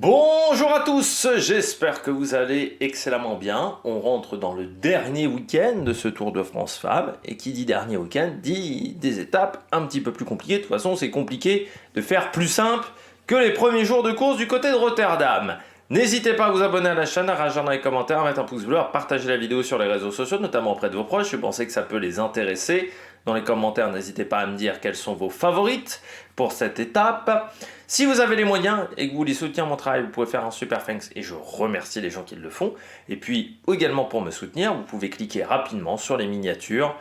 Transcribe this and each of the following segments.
Bonjour à tous, j'espère que vous allez excellemment bien. On rentre dans le dernier week-end de ce Tour de France Femmes, et qui dit dernier week-end dit des étapes un petit peu plus compliquées. De toute façon, c'est compliqué de faire plus simple que les premiers jours de course du côté de Rotterdam. N'hésitez pas à vous abonner à la chaîne, à réagir dans les commentaires, à mettre un pouce bleu, à partager la vidéo sur les réseaux sociaux, notamment auprès de vos proches si vous pensez que ça peut les intéresser. Dans les commentaires, n'hésitez pas à me dire quelles sont vos favorites pour cette étape. Si vous avez les moyens et que vous voulez soutenir mon travail, vous pouvez faire un super thanks et je remercie les gens qui le font. Et puis également pour me soutenir, vous pouvez cliquer rapidement sur les miniatures,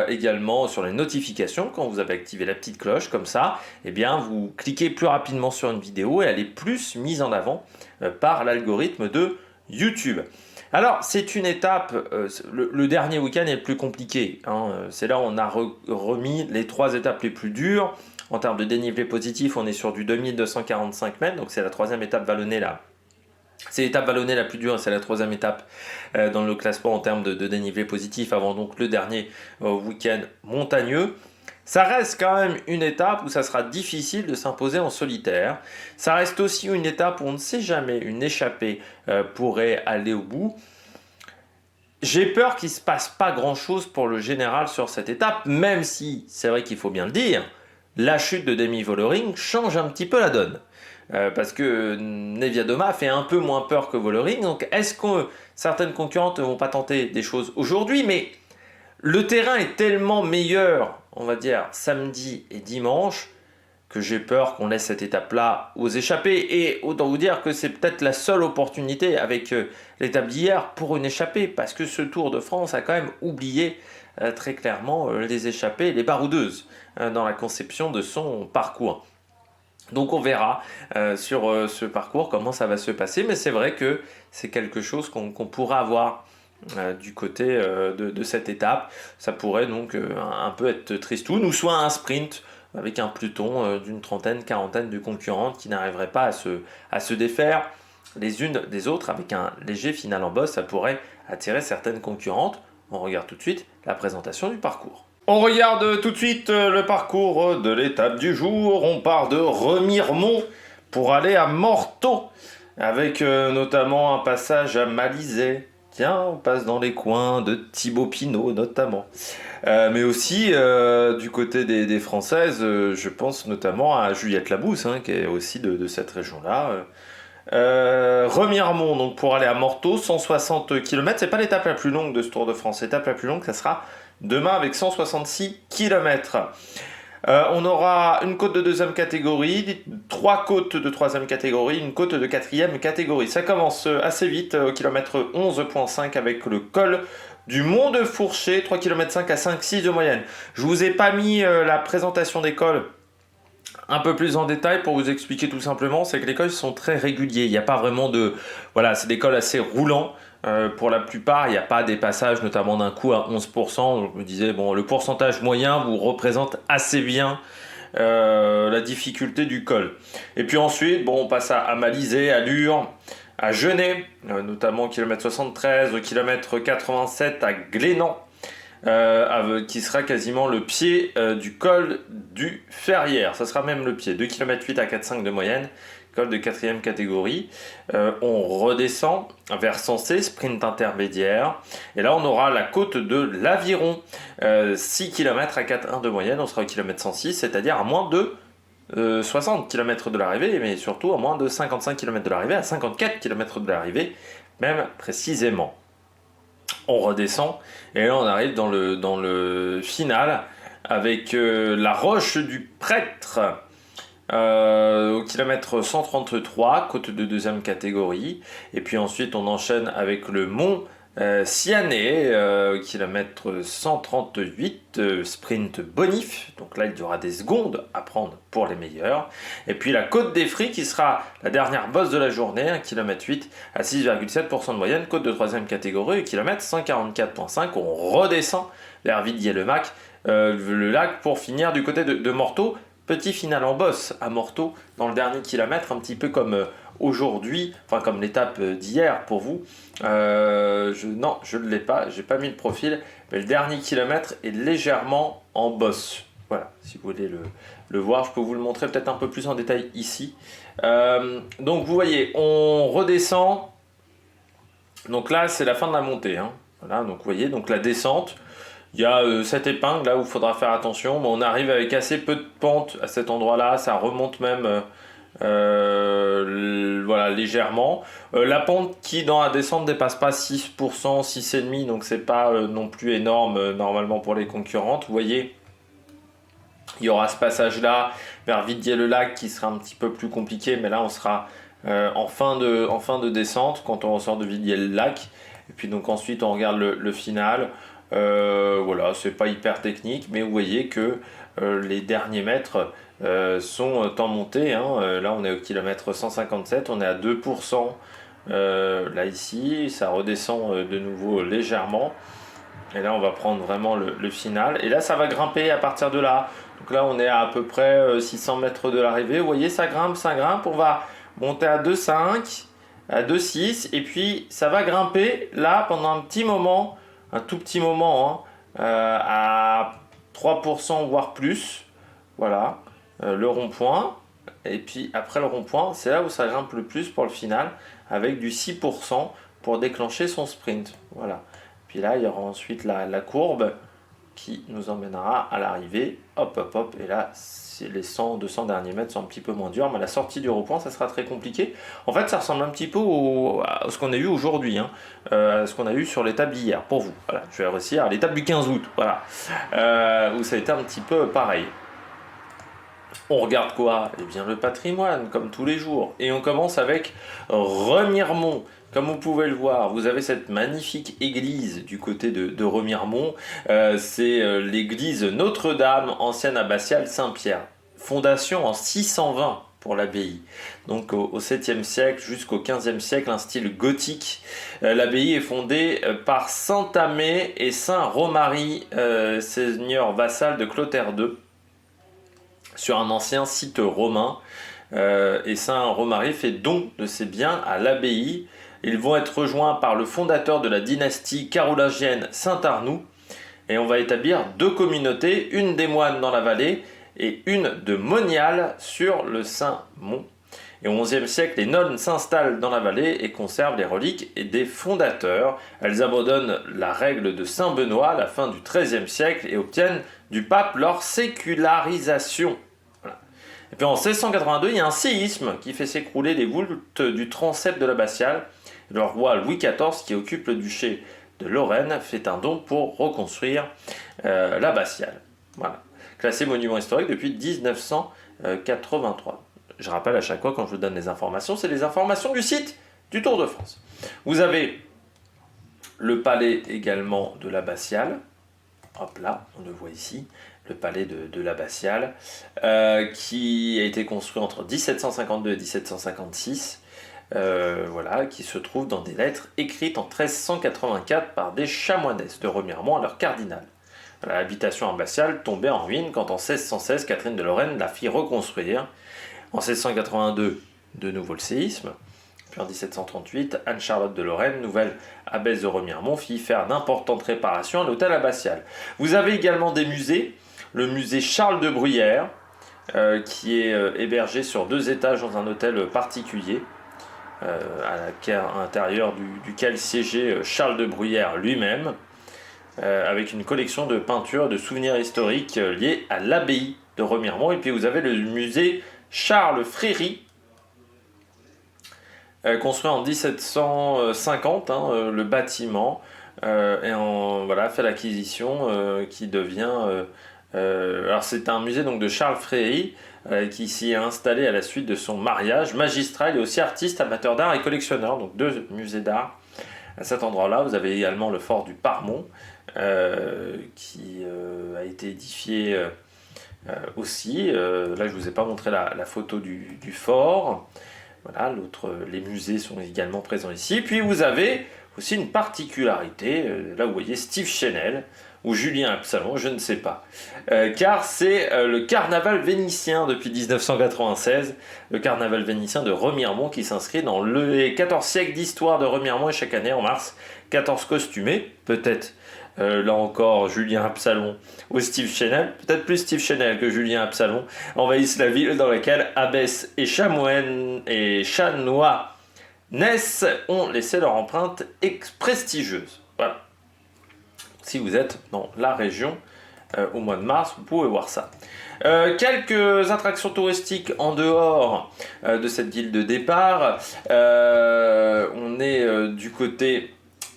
également sur les notifications quand vous avez activé la petite cloche comme ça. Eh bien vous cliquez plus rapidement sur une vidéo et elle est plus mise en avant par l'algorithme de YouTube. Alors, c'est une étape, le dernier week-end est le plus compliqué, hein. C'est là où on a remis les 3 étapes les plus dures. En termes de dénivelé positif, on est sur du 2245 mètres, donc c'est la 3e étape vallonnée là. C'est l'étape vallonnée la plus dure, c'est la 3e étape dans le classement en termes de dénivelé positif, avant donc le dernier week-end montagneux. Ça reste quand même une étape où ça sera difficile de s'imposer en solitaire. Ça reste aussi une étape où on ne sait jamais, une échappée pourrait aller au bout. J'ai peur qu'il ne se passe pas grand-chose pour le général sur cette étape, même si, c'est vrai qu'il faut bien le dire, la chute de Demi Vollering change un petit peu la donne. Parce que Niewiadoma fait un peu moins peur que Vollering. Donc est-ce que certaines concurrentes ne vont pas tenter des choses aujourd'hui? Mais le terrain est tellement meilleur, on va dire, samedi et dimanche, que j'ai peur qu'on laisse cette étape-là aux échappées. Et autant vous dire que c'est peut-être la seule opportunité avec l'étape d'hier pour une échappée, parce que ce Tour de France a quand même oublié très clairement les échappées, les baroudeuses, dans la conception de son parcours. Donc on verra sur ce parcours comment ça va se passer, mais c'est vrai que c'est quelque chose qu'on pourra avoir du côté de cette étape. Ça pourrait donc un peu être tristoun, ou soit un sprint avec un peloton d'une trentaine, quarantaine de concurrentes qui n'arriveraient pas à se défaire les unes des autres avec un léger final en bosse. Ça pourrait attirer certaines concurrentes. On regarde tout de suite la présentation du parcours. On regarde tout de suite le parcours de l'étape du jour. On part de Remiremont pour aller à Morteau, avec notamment un passage à Malizet. Tiens, on passe dans les coins de Thibaut Pinot notamment. Mais aussi du côté des Françaises, je pense notamment à Juliette Labousse, hein, qui est aussi de cette région-là. Remiremont, donc pour aller à Morteau, 160 km. C'est pas l'étape la plus longue de ce Tour de France. L'étape la plus longue, ça sera demain avec 166 km. On aura une côte de 2e catégorie, 3 côtes de 3e catégorie, une côte de 4e catégorie. Ça commence assez vite au kilomètre 11,5 avec le col du Mont de Fourché, 3 km 5 à 5,6 de moyenne. Je vous ai pas mis la présentation des cols un peu plus en détail pour vous expliquer tout simplement, c'est que les cols sont très réguliers. Il n'y a pas vraiment de... Voilà, c'est des cols assez roulants. Pour la plupart, il n'y a pas des passages, notamment d'un coup à 11%. Donc, je me disais, bon, le pourcentage moyen vous représente assez bien la difficulté du col. Et puis ensuite, bon, on passe à Malizet, à Lure, à Genêt, notamment au km 73, au km 87 à Glénan, qui sera quasiment le pied du col du Ferrière. Ça sera même le pied, 2 km 8 à 4,5 de moyenne. Col de 4e catégorie. On redescend vers Sensé, sprint intermédiaire. Et là, on aura la côte de l'Aviron, 6 km à 4,1 de moyenne. On sera au km 106, c'est-à-dire à moins de 60 km de l'arrivée, mais surtout à moins de 55 km de l'arrivée, à 54 km de l'arrivée, même précisément. On redescend, et là, on arrive dans le final avec la Roche du Prêtre. Au kilomètre 133, côte de 2e catégorie. Et puis ensuite, on enchaîne avec le mont Sianet, kilomètre 138, sprint bonif. Donc là, il y aura des secondes à prendre pour les meilleurs. Et puis la côte des Fris, qui sera la dernière bosse de la journée, 1 km 8 à 6,7% de moyenne, côte de 3e catégorie, kilomètre 144,5. On redescend vers Vidier-le-Mac, le lac, pour finir du côté de Morteau. Petit final en bosse à Morteau dans le dernier kilomètre, un petit peu comme aujourd'hui, enfin comme l'étape d'hier pour vous. Non, je ne l'ai pas, j'ai pas mis le profil, mais le dernier kilomètre est légèrement en bosse. Voilà, si vous voulez le voir, je peux vous le montrer peut-être un peu plus en détail ici. Donc vous voyez, on redescend. Donc là, c'est la fin de la montée. Hein. Voilà, donc vous voyez, donc la descente. Il y a cette épingle là où il faudra faire attention. Bon, on arrive avec assez peu de pente à cet endroit-là. Ça remonte même voilà, légèrement. La pente qui dans la descente ne dépasse pas 6%, 6,5%. Donc c'est pas non plus énorme normalement pour les concurrentes. Vous voyez, il y aura ce passage-là vers Vidier-le-Lac qui sera un petit peu plus compliqué. Mais là, on sera en fin de descente quand on ressort de Vidier-le-Lac. Et puis donc ensuite, on regarde le final. Voilà, c'est pas hyper technique, mais vous voyez que les derniers mètres sont en montée. Hein. Là, on est au kilomètre 157, on est à 2%. Là, ici, ça redescend de nouveau légèrement. Et là, on va prendre vraiment le final. Et là, ça va grimper à partir de là. Donc là, on est à peu près 600 mètres de l'arrivée. Vous voyez, ça grimpe, ça grimpe. On va monter à 2,5, à 2,6. Et puis, ça va grimper là pendant un petit moment. Un tout petit moment, hein, à 3% voire plus. Voilà, le rond-point. Et puis après le rond-point, c'est là où ça grimpe le plus pour le final, avec du 6% pour déclencher son sprint. Voilà. Puis là, il y aura ensuite la courbe qui nous emmènera à l'arrivée. Hop, hop, hop. Et là, les 100, 200 derniers mètres sont un petit peu moins durs, mais la sortie du rond-point, ça sera très compliqué. En fait, ça ressemble un petit peu à ce qu'on a eu aujourd'hui, hein, à ce qu'on a eu sur l'étape d'hier, pour vous. Voilà, je vais réussir à l'étape du 15 août, voilà, où ça a été un petit peu pareil. On regarde quoi? Eh bien, le patrimoine, comme tous les jours. Et on commence avec Remiremont. Comme vous pouvez le voir, vous avez cette magnifique église du côté de Remiremont. C'est l'église Notre-Dame, ancienne abbatiale Saint-Pierre. Fondation en 620 pour l'abbaye. Donc au 7e siècle jusqu'au 15e siècle, un style gothique. L'abbaye est fondée par Saint Amé et Saint Romary, seigneurs vassal de Clotaire II, sur un ancien site romain. Et Saint Romary fait don de ses biens à l'abbaye. Ils vont être rejoints par le fondateur de la dynastie carolingienne Saint-Arnoux. Et on va établir deux communautés, une des moines dans la vallée et une de moniales sur le Saint-Mont. Et au XIe siècle, les nonnes s'installent dans la vallée et conservent les reliques et des fondateurs. Elles abandonnent la règle de Saint-Benoît à la fin du XIIIe siècle et obtiennent du pape leur sécularisation. Voilà. Et puis en 1682, il y a un séisme qui fait s'écrouler les voûtes du transept de l'abbatiale. Le roi Louis XIV, qui occupe le duché de Lorraine, fait un don pour reconstruire l'abbatiale. Voilà. Classé monument historique depuis 1983. Je rappelle à chaque fois quand je vous donne les informations, c'est les informations du site du Tour de France. Vous avez le palais également de l'abbatiale. Hop là, on le voit ici, le palais de l'abbatiale, qui a été construit entre 1752 et 1756. Voilà, qui se trouve dans des lettres écrites en 1384 par des chanoinesses de Remiremont à leur cardinal. L'habitation abbatiale tombait en ruine quand en 1616 Catherine de Lorraine la fit reconstruire. En 1682, de nouveau le séisme. Puis en 1738, Anne-Charlotte de Lorraine, nouvelle abbesse de Remiremont, fit faire d'importantes réparations à l'hôtel abbatial. Vous avez également des musées. Le musée Charles de Bruyère, qui est hébergé sur 2 étages dans un hôtel particulier, à l'intérieur duquel siégeait Charles de Bruyère lui-même, avec une collection de peintures, de souvenirs historiques liés à l'abbaye de Remiremont. Et puis vous avez le musée Charles Fréry, construit en 1750, hein, le bâtiment, et voilà, fait l'acquisition qui devient... alors c'est un musée donc, de Charles Fréry, qui s'y est installé à la suite de son mariage. Magistral et aussi artiste, amateur d'art et collectionneur, donc 2 musées d'art. À cet endroit-là, vous avez également le fort du Parmont, qui a été édifié aussi. Là, je ne vous ai pas montré la photo du fort. Voilà, les musées sont également présents ici. Puis vous avez aussi une particularité, là vous voyez Steve Chenel, ou Julien Absalon, je ne sais pas. Car c'est le carnaval vénitien depuis 1996, le carnaval vénitien de Remiremont qui s'inscrit dans les 14 siècles d'histoire de Remiremont, et chaque année en mars, 14 costumés, peut-être là encore Julien Absalon ou Steve Chenel, peut-être plus Steve Chenel que Julien Absalon, envahissent la ville dans laquelle Abbesse et Chamoine et Chanois Ness ont laissé leur empreinte prestigieuse. Voilà. Si vous êtes dans la région au mois de mars, vous pouvez voir ça. Quelques attractions touristiques en dehors de cette ville de départ. On est du côté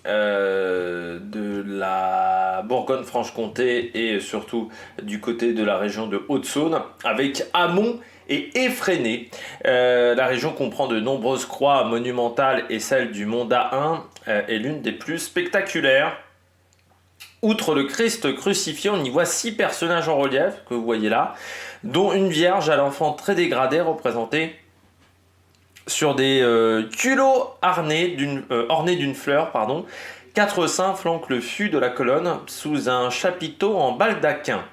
de la Bourgogne-Franche-Comté et surtout du côté de la région de Haute-Saône avec Amont et Effréné. La région comprend de nombreuses croix monumentales et celle du Mont d'Ain est l'une des plus spectaculaires. Outre le Christ crucifié, on y voit 6 personnages en relief, que vous voyez là, dont une vierge à l'enfant très dégradée représentée sur des culots ornés d'une fleur. 4 saints flanquent le fût de la colonne sous un chapiteau en baldaquin.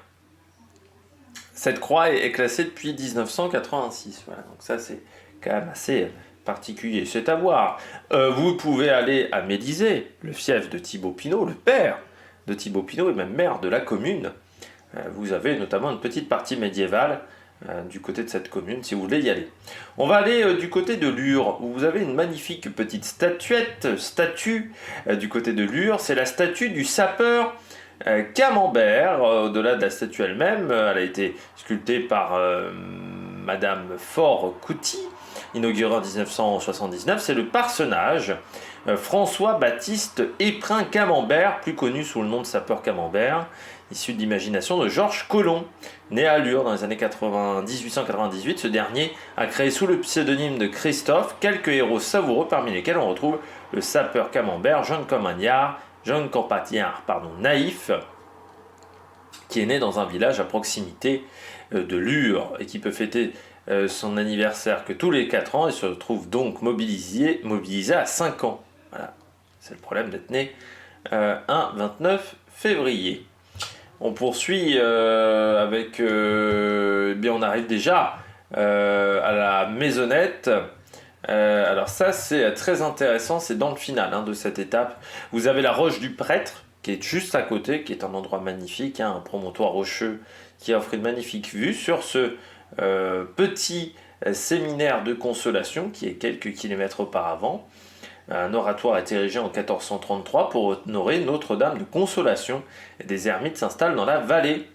Cette croix est classée depuis 1986. Voilà, donc ça c'est quand même assez particulier. C'est à voir. Vous pouvez aller à Médizé, le fief de Thibaut Pinot, le père de Thibaut Pinot et même maire de la commune. Vous avez notamment une petite partie médiévale du côté de cette commune si vous voulez y aller. On va aller du côté de Lure où vous avez une magnifique petite statue du côté de Lure. C'est la statue du sapeur Camembert. Au-delà de la statue elle-même, elle a été sculptée par Madame Faure-Couty, inaugurée en 1979. C'est le personnage François-Baptiste Éprin Camembert, plus connu sous le nom de sapeur Camembert, issu de l'imagination de Georges Colomb. Né à Lure dans les années 1898, ce dernier a créé sous le pseudonyme de Christophe quelques héros savoureux parmi lesquels on retrouve le sapeur Camembert, jeune campagnard, naïf, qui est né dans un village à proximité de Lure et qui peut fêter son anniversaire que tous les 4 ans et se retrouve donc mobilisé à 5 ans. Voilà, c'est le problème d'être né un 29 février. On poursuit avec... bien on arrive déjà à la maisonnette. Alors ça c'est très intéressant, c'est dans le final de cette étape. Vous avez la roche du prêtre qui est juste à côté, qui est un endroit magnifique, un promontoire rocheux qui offre une magnifique vue sur ce petit séminaire de consolation qui est quelques kilomètres auparavant. Un oratoire est érigé en 1433 pour honorer Notre-Dame de Consolation et des ermites s'installent dans la vallée.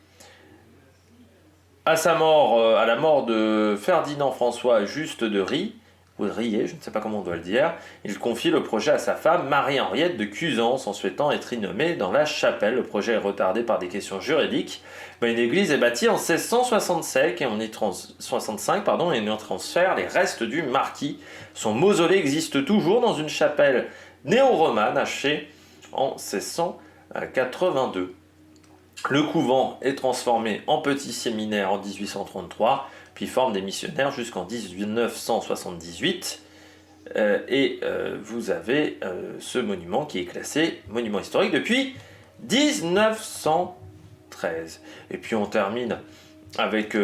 À sa mort, à la mort de Ferdinand François Juste de Rie, ou de Rier, je ne sais pas comment on doit le dire, il confie le projet à sa femme Marie-Henriette de Cusance en souhaitant être inhumée dans la chapelle. Le projet est retardé par des questions juridiques. Une église est bâtie en 1665 et on y transfère les restes du marquis. Son mausolée existe toujours dans une chapelle néo-romane achevée en 1682. Le couvent est transformé en petit séminaire en 1833, puis forme des missionnaires jusqu'en 1978. Vous avez ce monument qui est classé monument historique depuis 1913. Et puis on termine avec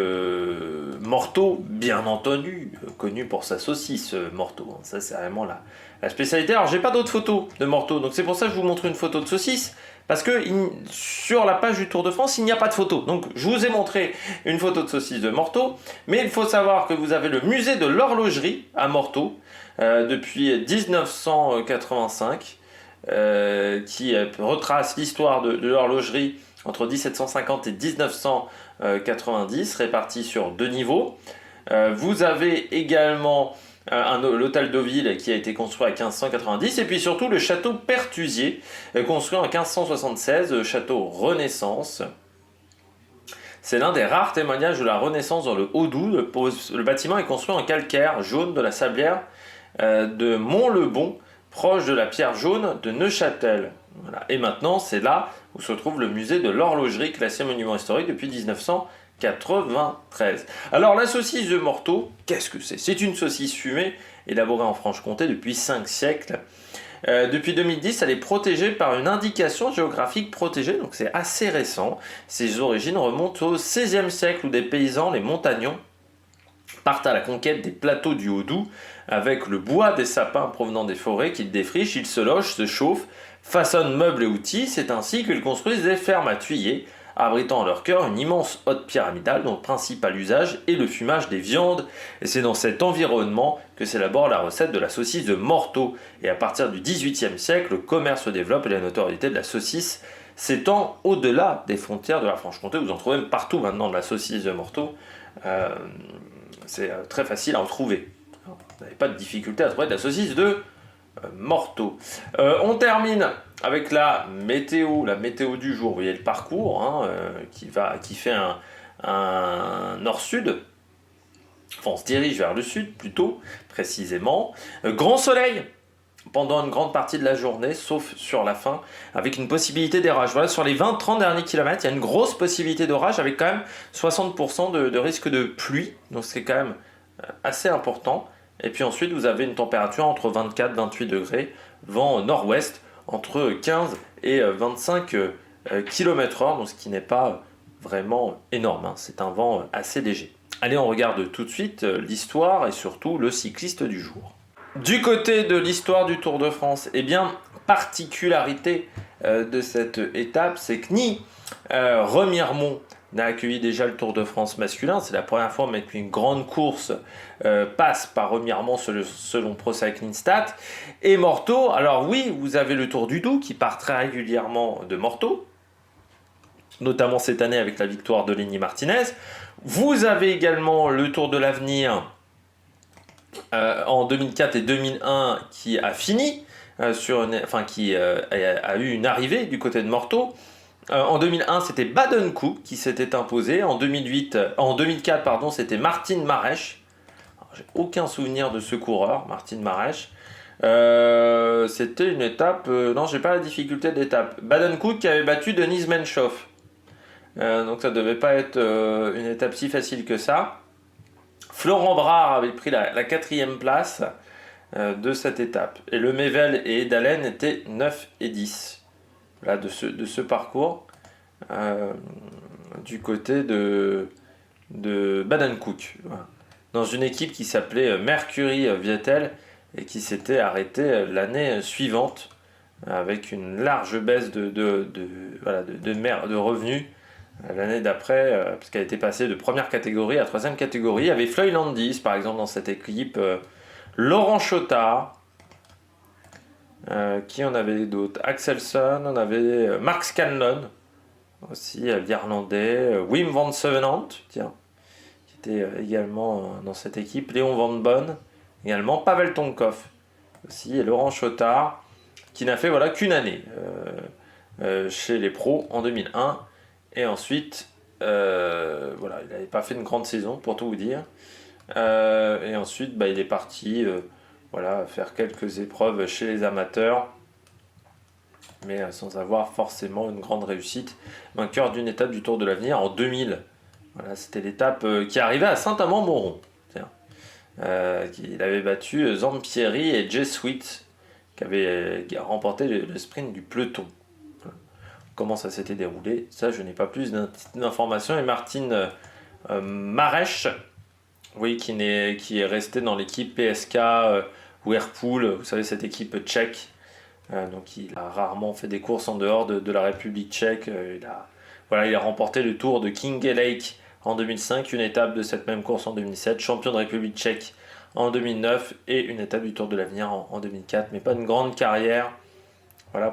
Morteau, bien entendu, connu pour sa saucisse, Morteau. Ça c'est vraiment la spécialité. Alors j'ai pas d'autres photos de Morteau, donc c'est pour ça que je vous montre une photo de saucisse. Parce que sur la page du Tour de France, il n'y a pas de photo. Donc je vous ai montré une photo de saucisse de Morteau. Mais il faut savoir que vous avez le musée de l'horlogerie à Morteau depuis 1985 qui retrace l'histoire de l'horlogerie entre 1750 et 1990, répartie sur 2 niveaux. Vous avez également l'hôtel Deauville qui a été construit en 1590 et puis surtout le château Pertusier construit en 1576, château Renaissance. C'est l'un des rares témoignages de la Renaissance dans le Haut-Doubs. Le bâtiment est construit en calcaire jaune de la sablière de Mont-le-Bon, proche de la pierre jaune de Neuchâtel. Voilà. Et maintenant, c'est là où se trouve le musée de l'horlogerie classé monument historique depuis 1993. Alors la saucisse de Morteau, qu'est-ce que c'est ? C'est une saucisse fumée élaborée en Franche-Comté depuis 5 siècles. Depuis 2010, elle est protégée par une indication géographique protégée, donc c'est assez récent. Ses origines remontent au XVIe siècle où des paysans, les montagnons, partent à la conquête des plateaux du Haut-Doubs avec le bois des sapins provenant des forêts qu'ils défrichent, ils se logent, se chauffent, façonnent meubles et outils, c'est ainsi qu'ils construisent des fermes à tuyers, abritant à leur cœur une immense hotte pyramidale dont le principal usage est le fumage des viandes. Et c'est dans cet environnement que s'élabore la recette de la saucisse de Morteau. Et à partir du XVIIIe siècle, le commerce se développe et la notoriété de la saucisse s'étend au-delà des frontières de la Franche-Comté. Vous en trouvez même partout maintenant de la saucisse de Morteau. C'est très facile à en trouver. Vous n'avez pas de difficulté à trouver de la saucisse de Morteau. On termine avec la météo du jour. Vous voyez le parcours qui fait un nord-sud. Enfin, on se dirige vers le sud plutôt, précisément. Grand soleil pendant une grande partie de la journée, sauf sur la fin, avec une possibilité d'orage. Voilà, sur les 20-30 derniers kilomètres, il y a une grosse possibilité d'orage, avec quand même 60% de risque de pluie. Donc c'est quand même assez important. Et puis ensuite, vous avez une température entre 24 et 28 degrés, vent nord-ouest, entre 15 et 25 km/h, donc ce qui n'est pas vraiment énorme. C'est un vent assez léger. Allez, on regarde tout de suite l'histoire et surtout le cycliste du jour. Du côté de l'histoire du Tour de France, eh bien, particularité de cette étape, c'est que ni Remiremont n'a accueilli déjà le Tour de France masculin. C'est la première fois qu'une grande course passe par Remiremont selon Pro Cycling Stats. Et Morteau, alors oui, vous avez le Tour du Doubs qui part très régulièrement de Morteau, notamment cette année avec la victoire de Lenny Martinez. Vous avez également le Tour de l'Avenir en 2004 et 2001 qui a fini, qui a eu une arrivée du côté de Morteau. En 2001, c'était Baden-Cook qui s'était imposé. En 2004, c'était Martin Marèche. J'ai aucun souvenir de ce coureur, Martin Marèche. C'était une étape... non, j'ai pas la difficulté d'étape. Baden-Cook qui avait battu Denise Menchoff. Donc ça devait pas être une étape si facile que ça. Florent Brard avait pris la 4e place de cette étape. Et le Mével et Dalen étaient 9 et 10 là, de ce parcours du côté de Baden-Cook. Voilà. Dans une équipe qui s'appelait Mercury Viettel et qui s'était arrêtée l'année suivante avec une large baisse de revenus. L'année d'après, parce qu'elle était passée de première catégorie à troisième catégorie, il y avait Floyd Landis, par exemple, dans cette équipe, Laurent Chotard, qui en avait d'autres, Axelson, on avait Mark Scanlon, aussi l'Irlandais, Wim van Sevenant, qui était également dans cette équipe, Léon Van Bonn, également Pavel Tonkov, aussi, et Laurent Chotard, qui n'a fait qu'une année chez les pros en 2001. Et ensuite, il n'avait pas fait une grande saison, pour tout vous dire. Et ensuite, il est parti faire quelques épreuves chez les amateurs, mais sans avoir forcément une grande réussite. Vainqueur d'une étape du Tour de l'Avenir en 2000. Voilà, c'était l'étape qui arrivait à Saint-Amand-Montrond. Il avait battu Zampieri et Jay Sweet, qui avaient remporté le sprint du peloton. Comment ça s'était déroulé, ça je n'ai pas plus d'informations. Et Martine Marèche, oui, qui est resté dans l'équipe PSK Whirlpool, vous savez, cette équipe tchèque. Donc il a rarement fait des courses en dehors de la République tchèque. Il a remporté le Tour de Kinge Lake en 2005, une étape de cette même course en 2007, champion de République tchèque en 2009 et une étape du Tour de l'Avenir en 2004, mais pas une grande carrière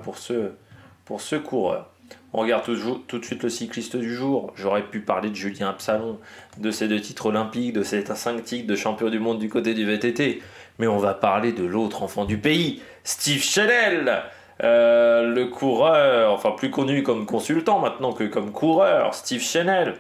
pour ce coureur. On regarde tout de suite le cycliste du jour. J'aurais pu parler de Julien Absalon, de ses 2 titres olympiques, de ses 5 titres de champion du monde du côté du VTT. Mais on va parler de l'autre enfant du pays, Steve Chenel, le coureur, plus connu comme consultant maintenant que comme coureur. Steve Chenel,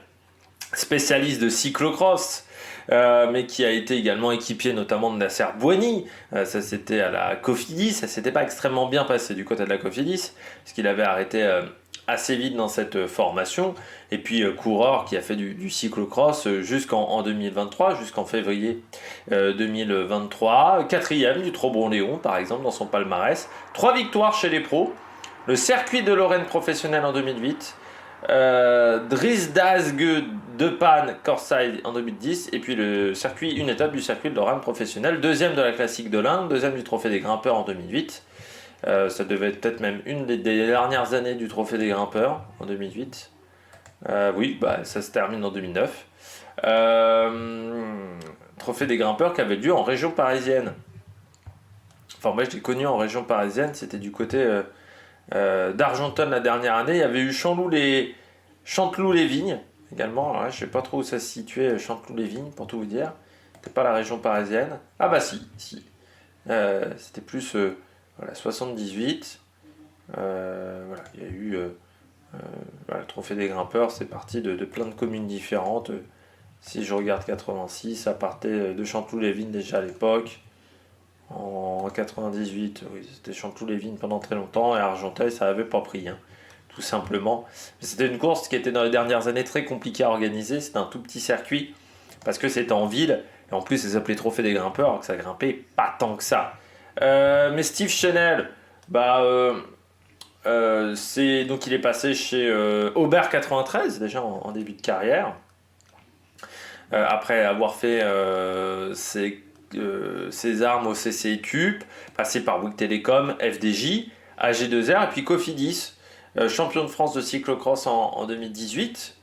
spécialiste de cyclocross, mais qui a été également équipier notamment de Nasser Bouhanni. Ça c'était à la Cofidis, ça s'était pas extrêmement bien passé du côté de la Cofidis, parce qu'il avait arrêté assez vite dans cette formation, et puis coureur qui a fait du cyclocross jusqu'en 2023, jusqu'en février 2023, 4e du Trobron-Léon par exemple dans son palmarès, 3 victoires chez les pros, le circuit de Lorraine professionnel en 2008, Drisdasge de Pan Corside en 2010, et puis une étape du circuit de Lorraine professionnel, 2e de la classique de l'Inde, 2e du trophée des grimpeurs en 2008, Ça devait être peut-être même une des dernières années du Trophée des Grimpeurs, en 2008. Oui, bah, ça se termine en 2009. Trophée des Grimpeurs qui avait lieu en région parisienne. Enfin, moi, je l'ai connu en région parisienne, c'était du côté d'Argentonne la dernière année. Il y avait eu Chanteloup-les-Vignes également. Alors là, je sais pas trop où ça se situait, Chanteloup-les-Vignes, pour tout vous dire. C'était pas la région parisienne. Ah bah si. C'était plus voilà, 78. Voilà, il y a eu voilà, le Trophée des Grimpeurs, c'est parti de plein de communes différentes. Si je regarde 86, ça partait de Chanteloup-les-Vignes déjà à l'époque. En 98, oui, c'était Chanteloup-les-Vignes pendant très longtemps, et Argenteuil, ça avait pas pris, hein, tout simplement. Mais c'était une course qui était dans les dernières années très compliquée à organiser. C'était un tout petit circuit parce que c'était en ville, et en plus, ça s'appelait Trophée des Grimpeurs, alors que ça grimpait pas tant que ça. Mais Steve Chenel, bah, donc il est passé chez Aubert 93 déjà en début de carrière. Après avoir fait ses armes au CCI Cup, passé par Bouygues Télécom, FDJ, AG2R et puis Cofidis, champion de France de cyclocross en 2018.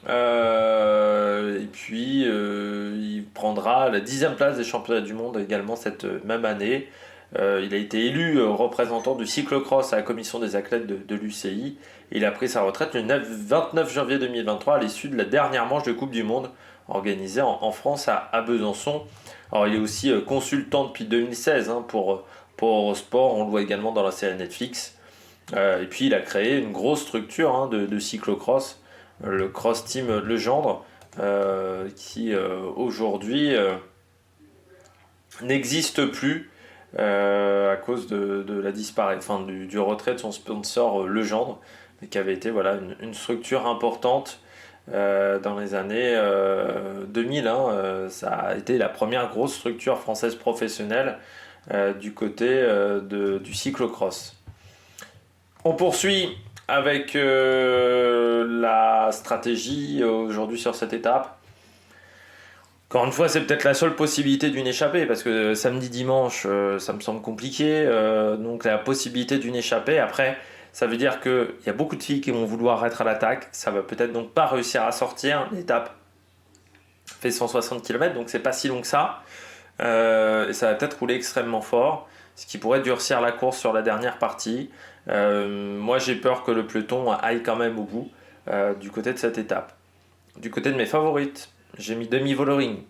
Et puis il prendra la 10e place des championnats du monde également cette même année. Il a été élu représentant du cyclocross à la commission des athlètes de l'UCI. Il a pris sa retraite le 29 janvier 2023 à l'issue de la dernière manche de Coupe du Monde organisée en France à Besançon. Alors il est aussi consultant depuis 2016 pour Eurosport, on le voit également dans la série Netflix. Et puis il a créé une grosse structure de cyclocross, le Cross Team Legendre, qui aujourd'hui n'existe plus à cause de la disparition, du retrait de son sponsor Legendre, mais qui avait été voilà, une structure importante dans les années 2000. Ça a été la première grosse structure française professionnelle du côté du cyclocross. On poursuit avec la stratégie aujourd'hui sur cette étape. Encore une fois, c'est peut-être la seule possibilité d'une échappée, parce que samedi, dimanche, ça me semble compliqué. Donc la possibilité d'une échappée, après, ça veut dire qu'il y a beaucoup de filles qui vont vouloir être à l'attaque. Ça va peut-être donc pas réussir à sortir. L'étape fait 160 km, donc c'est pas si long que ça. Et ça va peut-être rouler extrêmement fort, ce qui pourrait durcir la course sur la dernière partie. Moi, j'ai peur que le peloton aille quand même au bout du côté de cette étape. Du côté de mes favorites, j'ai mis demi-Vollering.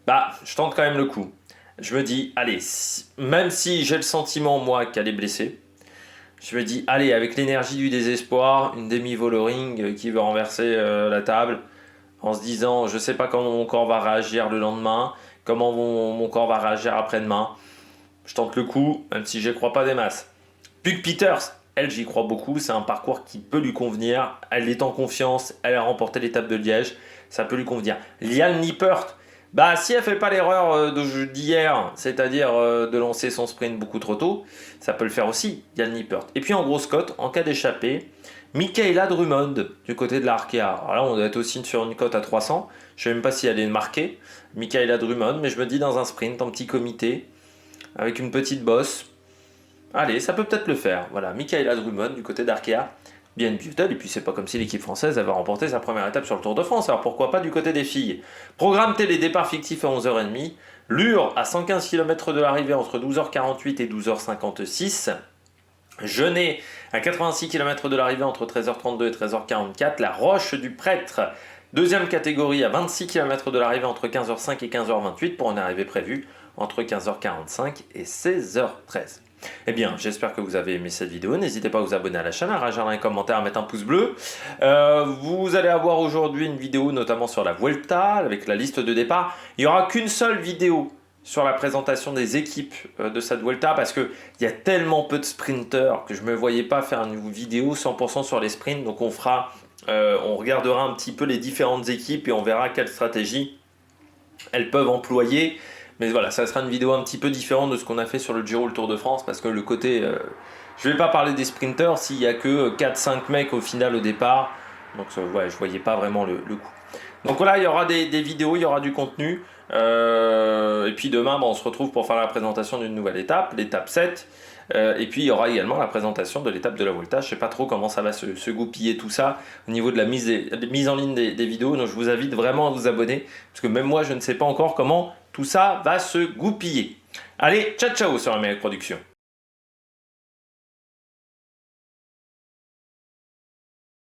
Bah, je tente quand même le coup. Je me dis, allez, même si j'ai le sentiment, moi, qu'elle est blessée, je me dis, allez, avec l'énergie du désespoir, une demi-Vollering qui veut renverser la table, en se disant, je sais pas comment mon corps va réagir le lendemain, comment mon corps va réagir après-demain. Je tente le coup, même si je crois pas des masses. Puk Peters, elle, j'y crois beaucoup, c'est un parcours qui peut lui convenir, elle est en confiance, elle a remporté l'étape de Liège, ça peut lui convenir. Liane Lippert, bah si elle fait pas l'erreur d'hier, c'est-à-dire de lancer son sprint beaucoup trop tôt, ça peut le faire aussi, Liane Lippert. Et puis en grosse cote, en cas d'échappée, Michaela Drummond du côté de l'Arkea. Alors là, on doit être aussi sur une cote à 300, je sais même pas si elle est marquée, Michaela Drummond, mais je me dis dans un sprint, en petit comité, avec une petite bosse, allez, ça peut peut-être le faire. Voilà, Michaela Drummond du côté d'Arkea, bien Buttel, et puis c'est pas comme si l'équipe française avait remporté sa première étape sur le Tour de France, alors pourquoi pas du côté des filles. Programme télé, départ fictif à 11h30, Lure à 115 km de l'arrivée entre 12h48 et 12h56, Genêt à 86 km de l'arrivée entre 13h32 et 13h44, La Roche du Prêtre, deuxième catégorie à 26 km de l'arrivée entre 15h05 et 15h28 pour une arrivée prévue entre 15h45 et 16h13. Eh bien, j'espère que vous avez aimé cette vidéo. N'hésitez pas à vous abonner à la chaîne, à rajouter un commentaire, à mettre un pouce bleu. Vous allez avoir aujourd'hui une vidéo notamment sur la Vuelta, avec la liste de départ. Il n'y aura qu'une seule vidéo sur la présentation des équipes de cette Vuelta, parce qu'il y a tellement peu de sprinteurs que je ne me voyais pas faire une vidéo 100% sur les sprints. Donc on regardera un petit peu les différentes équipes et on verra quelle stratégie elles peuvent employer. Mais voilà, ça sera une vidéo un petit peu différente de ce qu'on a fait sur le Giro, le Tour de France, parce que le côté... je ne vais pas parler des sprinteurs s'il n'y a que 4-5 mecs au final au départ. Donc ouais, je ne voyais pas vraiment le coup. Donc voilà, il y aura des vidéos, il y aura du contenu. Et puis demain, on se retrouve pour faire la présentation d'une nouvelle étape, l'étape 7. Et puis il y aura également la présentation de l'étape de la Volta. Je ne sais pas trop comment ça va se goupiller tout ça au niveau de la mise en ligne des vidéos. Donc je vous invite vraiment à vous abonner parce que même moi je ne sais pas encore comment tout ça va se goupiller. Allez, ciao ciao sur Amérique Production.